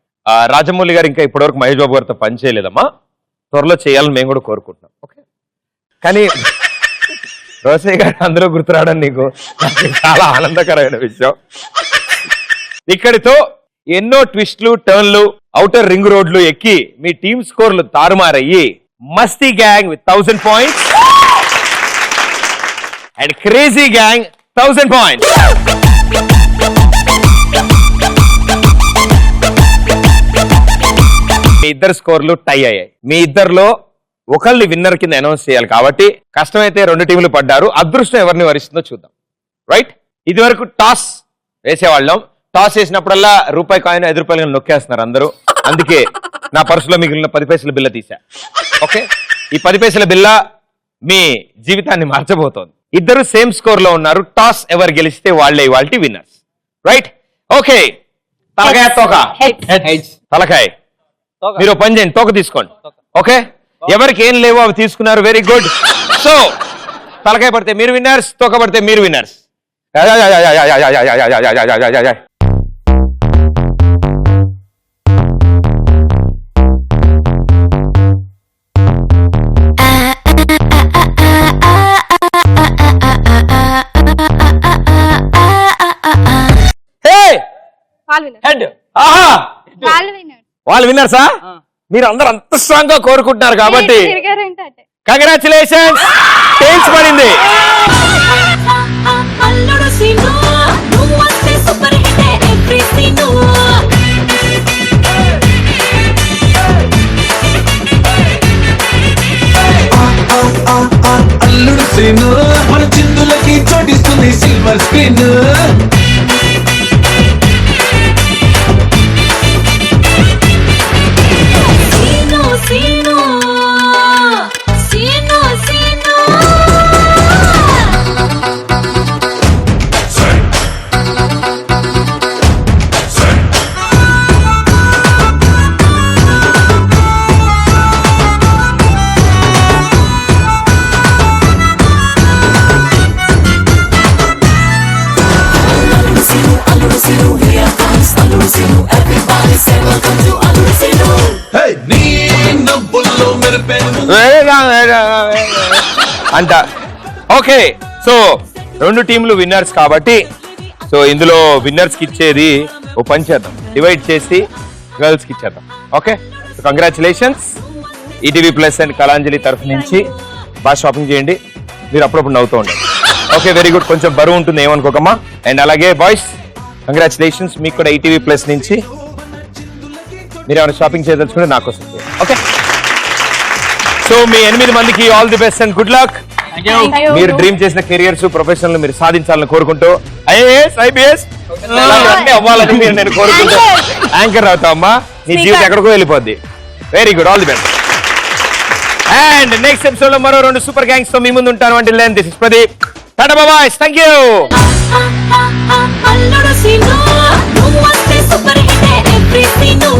రాజమౌళి గారు ఇంకా ఇప్పటివరకు మహేష్ బాబు గారితో పని చేయలేదమ్మా, త్వరలో చేయాలని మేము కూడా కోరుకుంటున్నాం. ఓకే కానీ రోసయ్య గారు అందులో గుర్తురావడం నీకు చాలా ఆనందకరమైన విషయం. ఇక్కడితో ఎన్నో ట్విస్ట్లు, టర్న్లు, ఔటర్ రింగ్ రోడ్లు ఎక్కి మీ టీమ్ స్కోర్లు తారుమారయ్యి Masti gang with 1000 points and crazy gang 1000 points. మీ ఇద్దరు స్కోర్లు టై అయ్యాయి. మీ ఇద్దరిలో ఒకళ్ళని విన్నర్ కింద అనౌన్స్ చేయాలి కాబట్టి కష్టమైతే 2 టీంలు పడ్డారు. అదృష్టం ఎవరిని వరిస్తుందో చూద్దాం. రైట్, ఇది వరకు టాస్ వేసేవాళ్ళం. టాస్ వేసినప్పుడల్లా రూపాయి కాయిన్ 5 రూపాయలు నొక్కేస్తున్నారు అందరూ. అందుకే నా పర్సులో మిగిలిన 10 పైసల బిల్ల తీసా. ఓకే, ఈ 10 పైసల బిల్ల మీ జీవితాన్ని మార్చబోతోంది. ఇద్దరు సేమ్ స్కోర్ లో ఉన్నారు. టాస్ ఎవరు గెలిస్తే వాళ్ళే ఇవాల్టి విన్నర్స్. Right, okay. తలకాయ తోక? తలకాయ. మీరు పని చేయండి, తోక తీసుకోండి. ఓకే, ఎవరికి ఏం లేవో అవి తీసుకున్నారు. Very good. సో తలకాయ పడితే మీరు విన్నర్స్, తోక పడితే మీరు విన్నర్స్. హెడ్. ఆహా, వాళ్ళు విన్నర్సా? మీరు అందరు అంత స్ట్రాంగ్ గా కోరుకుంటున్నారు కాబట్టి కంగ్రాచులేషన్స్, టేల్స్ పడింది. అల్లుడు సీను మన చిందులకి చోటిస్తుంది సిల్వర్ స్క్రీన్. అంట. ఓకే, సో 2 టీంలు విన్నర్స్ కాబట్టి సో ఇందులో విన్నర్స్ కి ఇచ్చేది ఓ పని చేద్దాం, డివైడ్ చేసి గర్ల్స్ కి ఇచ్చేద్దాం. Okay, so congratulations. ETV plus and Kalanjali తరఫు నుంచి బాగా షాపింగ్ చేయండి, మీరు అప్పుడప్పుడు నవ్వుతూ ఉండండి. Okay, very good. కొంచెం బరువు ఉంటుంది ఏమనుకోకమ్మా. అండ్ అలాగే బాయ్స్ కంగ్రాచులేషన్స్, మీకు కూడా ఈటీవీ ప్లస్ నుంచి మీరు ఏమైనా షాపింగ్ చేయదలుచుకుంటే నాకు వస్తుంది. ఓకే, సో మీ 8 మందికి all the best and good luck. మీరు డ్రీమ్ చేసిన కెరియర్స్, ప్రొఫెషనల్ మీరు సాధించాలని కోరుకుంటూ IAS, IPS అవ్వాలని మీరు నేను కోరుకుంటూ యాంకర్ అవుతామా, నీ జీవితం ఎక్కడికో వెళ్ళిపోద్ది. Very good, all the best. And next episode లో మరో 2 సూపర్ గ్యాంగ్స్ తో మీ ముందు ఉంటాను. అంటే దిస్ ఇస్ ప్రదీప్. టాటా బాయ్, థ్యాంక్ యూ. అల్లుడు సీను నువ్వు వస్తే సూపర్ హిట్ ఎవ్రీ సీను.